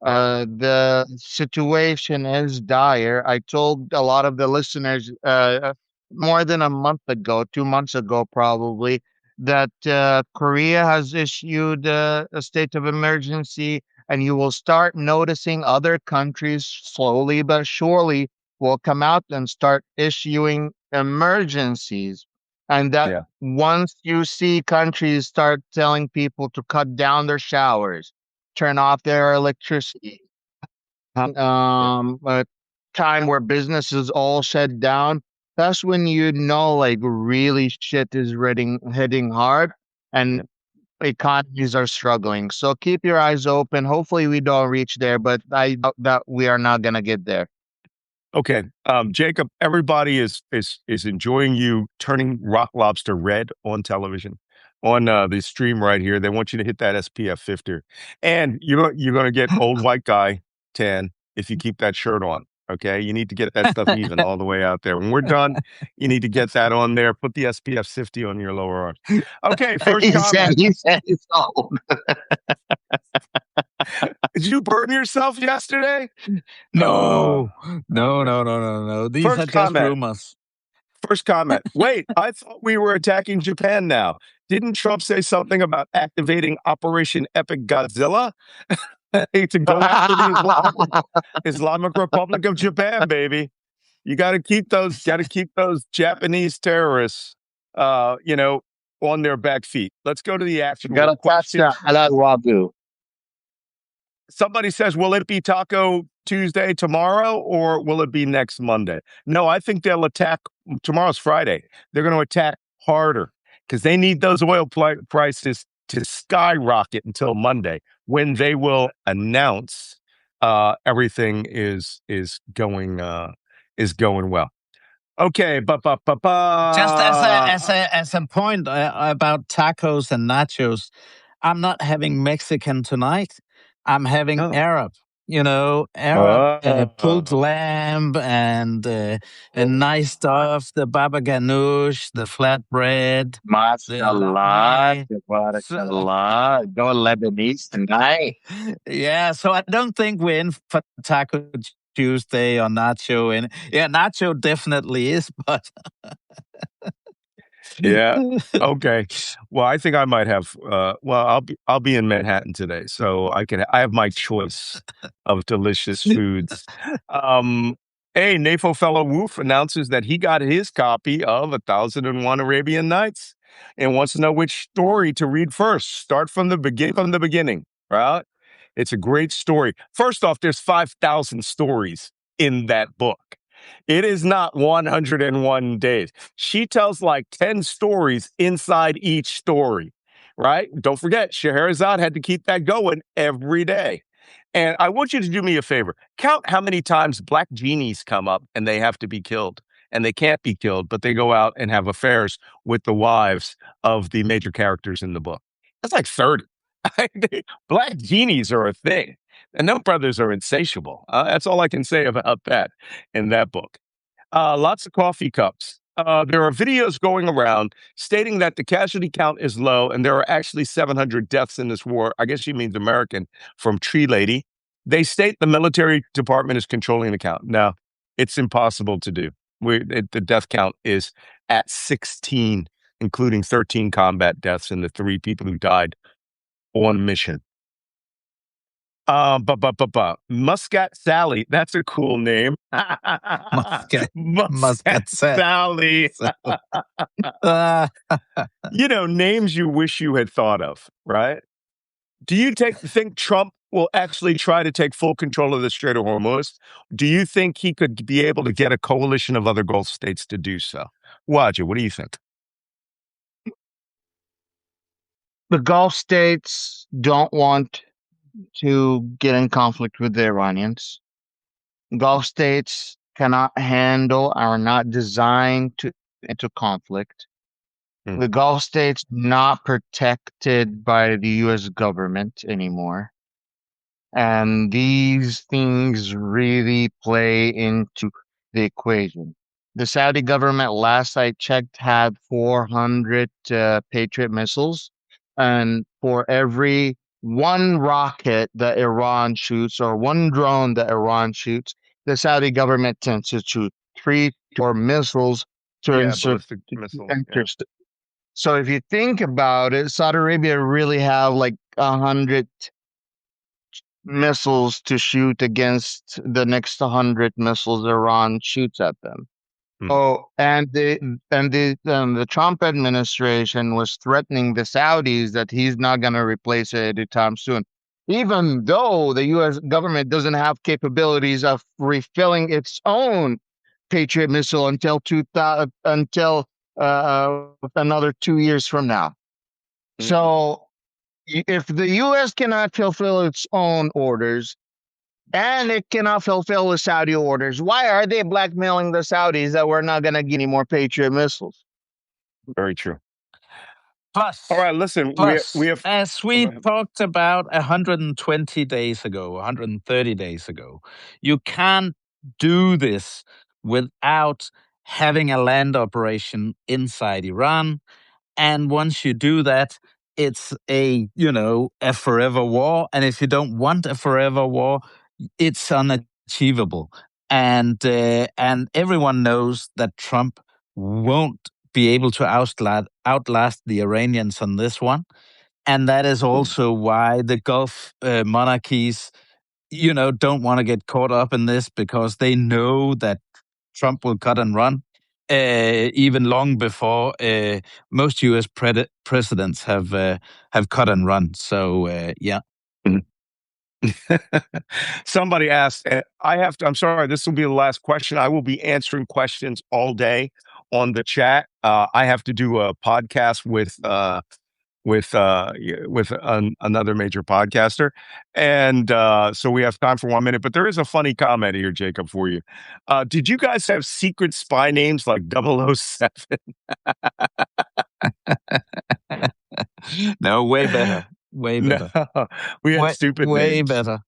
S3: The situation is dire. I told a lot of the listeners more than a month ago, 2 months ago probably, that Korea has issued a state of emergency, and you will start noticing other countries slowly but surely will come out and start issuing emergencies. And that once you see countries start telling people to cut down their showers, turn off their electricity, a time where businesses all shut down, that's when you know like really shit is hitting hard and economies are struggling. So keep your eyes open. Hopefully we don't reach there, but I doubt that we are not gonna get there.
S1: Okay, Jacob, everybody is enjoying you turning Rock Lobster red on television, on the stream right here. They want you to hit that SPF 50, and you're going to get old white guy tan if you keep that shirt on. Okay, you need to get that stuff even all the way out there. When we're done, you need to get that on there. Put the SPF 50 on your lower arm. Okay, first comment.
S3: He said it's old.
S1: Did you burn yourself yesterday?
S2: No. These
S1: First
S2: are just
S1: comment.
S2: rumors.
S1: First comment. Wait, I thought we were attacking Japan now. Didn't Trump say something about activating Operation Epic Godzilla to go after the Islamic Republic of Japan, baby? You got to keep those Japanese terrorists, on their back feet. Let's go to the actual
S3: Got to catch that halal wagyu.
S1: Somebody says, will it be Taco Tuesday tomorrow, or will it be next Monday? No, I think they'll attack. Tomorrow's Friday. They're going to attack harder because they need those oil prices to skyrocket until Monday, when they will announce everything is going well. Okay,
S2: just as a point about tacos and nachos, I'm not having Mexican tonight. I'm having Arab. Arab pulled lamb and nice stuff, the baba ganoush, the flatbread, the
S3: Mashallah,
S2: lahmeh.
S3: tabarakallah. Go Lebanese tonight.
S2: Yeah, so I don't think we're in for Taco Tuesday or Nacho. And yeah, Nacho definitely is, but
S1: Yeah. Okay. Well, I think I might have. I'll be in Manhattan today, so I have my choice of delicious foods. Um, hey, NAFO fellow Woof announces that he got his copy of 1001 Arabian Nights and wants to know which story to read first. Start from the beginning, right? It's a great story. First off, there's 5,000 stories in that book. It is not 101 days. She tells like 10 stories inside each story, right? Don't forget, Scheherazade had to keep that going every day. And I want you to do me a favor. Count how many times black genies come up and they have to be killed. And they can't be killed, but they go out and have affairs with the wives of the major characters in the book. That's like 30. Black genies are a thing. And them brothers are insatiable. That's all I can say about that in that book. Lots of coffee cups. There are videos going around stating that the casualty count is low and there are actually 700 deaths in this war. I guess she means American from Tree Lady. They state the military department is controlling the count. Now, it's impossible to do. The death count is at 16, including 13 combat deaths and the 3 people who died on mission. Muscat Sally. That's a cool name. Muscat Sally. Names you wish you had thought of, right? Do you think Trump will actually try to take full control of the Strait of Hormuz? Do you think he could be able to get a coalition of other Gulf states to do so? Wajeeh, what do you think?
S3: The Gulf states don't want to get in conflict with the Iranians. Gulf states cannot handle, are not designed to into conflict. The Gulf states not protected by the U.S. government anymore. And these things really play into the equation. The Saudi government, last I checked, had 400 Patriot missiles. And for every one rocket that Iran shoots or one drone that Iran shoots, the Saudi government tends to shoot 3 or missiles to
S1: ballistic missile.
S3: So if you think about it, Saudi Arabia really have like 100 missiles to shoot against the next 100 missiles Iran shoots at them. Oh, and the Trump administration was threatening the Saudis that he's not going to replace it anytime soon, even though the U.S. government doesn't have capabilities of refilling its own Patriot missile until another 2 years from now. So if the U.S. cannot fulfill its own orders and it cannot fulfill the Saudi orders, why are they blackmailing the Saudis that we're not going to get any more Patriot missiles?
S1: Very true.
S2: Plus,
S1: all right, listen, we have,
S2: as we talked about 120 days ago, 130 days ago, you can't do this without having a land operation inside Iran. And once you do that, it's a forever war. And if you don't want a forever war, it's unachievable. And everyone knows that Trump won't be able to outlast the Iranians on this one. And that is also why the Gulf monarchies, don't want to get caught up in this, because they know that Trump will cut and run. Even long before most U.S. presidents have cut and run. So yeah.
S1: Somebody asked, I'm sorry, this will be the last question. I will be answering questions all day on the chat. I have to do a podcast with another major podcaster. And so we have time for 1 minute, but there is a funny comment here, Jacob, for you. Did you guys have secret spy names like 007?
S2: No, way better. Way better.
S1: No, we had stupid
S2: way
S1: names.
S2: better.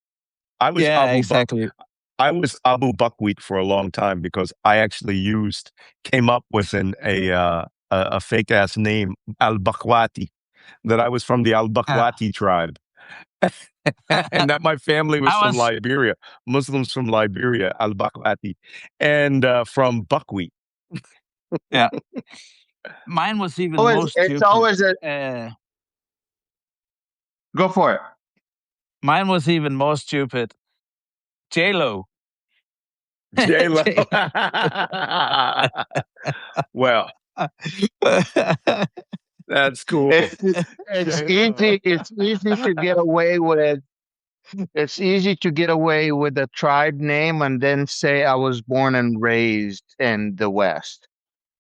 S1: I was
S2: Yeah, exactly.
S1: I was Abu Buckwheat for a long time because I actually came up with a fake ass name, Al Bakwati, that I was from the Al Bakwati tribe. And that my family was from Liberia, Muslims from Liberia, Al Bakwati, and from buckwheat.
S2: Yeah. Mine was even more stupid.
S3: It's always go for it.
S2: Mine was even more stupid. J-Lo.
S1: J-Lo. Well, that's cool.
S3: It's easy. It's easy to get away with. It's easy to get away with a tribe name and then say I was born and raised in the West.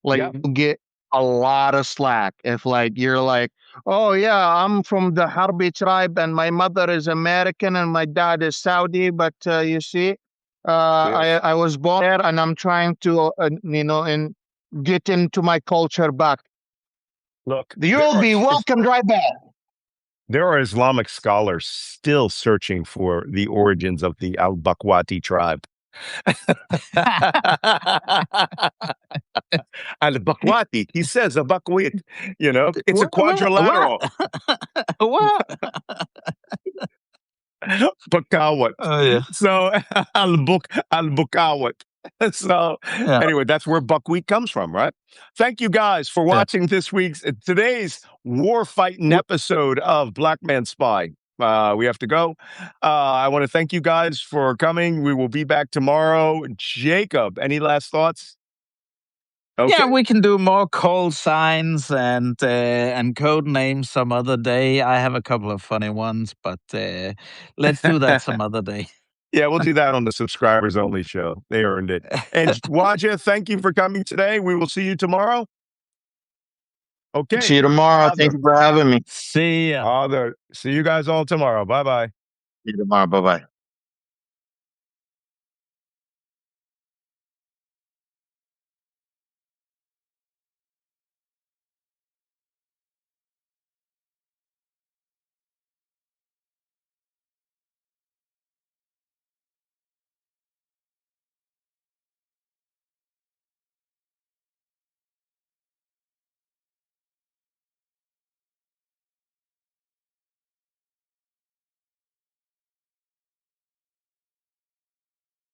S3: Like you get a lot of slack if like you're like, oh yeah, I'm from the Harbi tribe and my mother is American and my dad is Saudi, but you see, I was born there and I'm trying to and get into my culture back.
S1: Look,
S3: you'll be welcomed right back.
S1: There are Islamic scholars still searching for the origins of the Al Bakwati tribe. Al Bakwati, he says a Bakwit, it's a quadrilateral.
S2: What?
S1: Bakawat.
S2: Oh, yeah.
S1: So Al Bukawat. So anyway, that's where buckwheat comes from, right? Thank you guys for watching today's war fighting episode of Black Man Spy. We have to go. I want to thank you guys for coming. We will be back tomorrow. Jacob, any last thoughts?
S2: Okay. Yeah, we can do more call signs and code names some other day. I have a couple of funny ones, but let's do that some other day.
S1: Yeah, we'll do that on the subscribers only show. They earned it. And Wajeeh, thank you for coming today. We will see you tomorrow. Okay.
S3: See you tomorrow. Thank you for having me.
S2: See ya.
S1: See you guys all tomorrow. Bye-bye.
S3: See you tomorrow. Bye-bye.